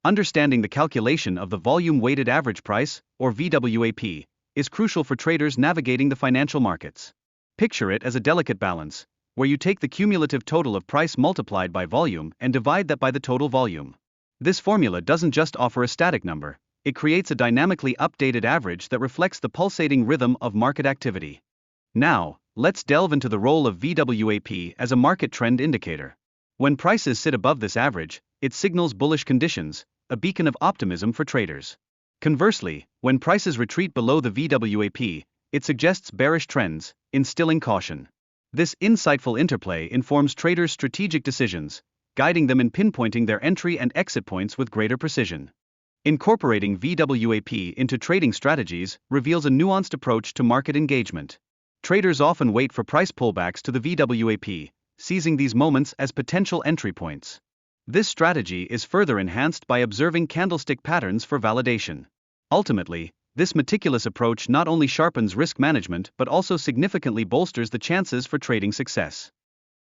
Understanding the calculation of the volume-weighted average price, or VWAP, is crucial for traders navigating the financial markets. Picture it as a delicate balance, where you take the cumulative total of price multiplied by volume and divide that by the total volume. This formula doesn't just offer a static number, it creates a dynamically updated average that reflects the pulsating rhythm of market activity. Now, let's delve into the role of VWAP as a market trend indicator. When prices sit above this average, it signals bullish conditions, a beacon of optimism for traders. Conversely, when prices retreat below the VWAP, it suggests bearish trends, instilling caution. This insightful interplay informs traders' strategic decisions, guiding them in pinpointing their entry and exit points with greater precision. Incorporating VWAP into trading strategies reveals a nuanced approach to market engagement. Traders often wait for price pullbacks to the VWAP, seizing these moments as potential entry points. This strategy is further enhanced by observing candlestick patterns for validation. Ultimately, this meticulous approach not only sharpens risk management but also significantly bolsters the chances for trading success.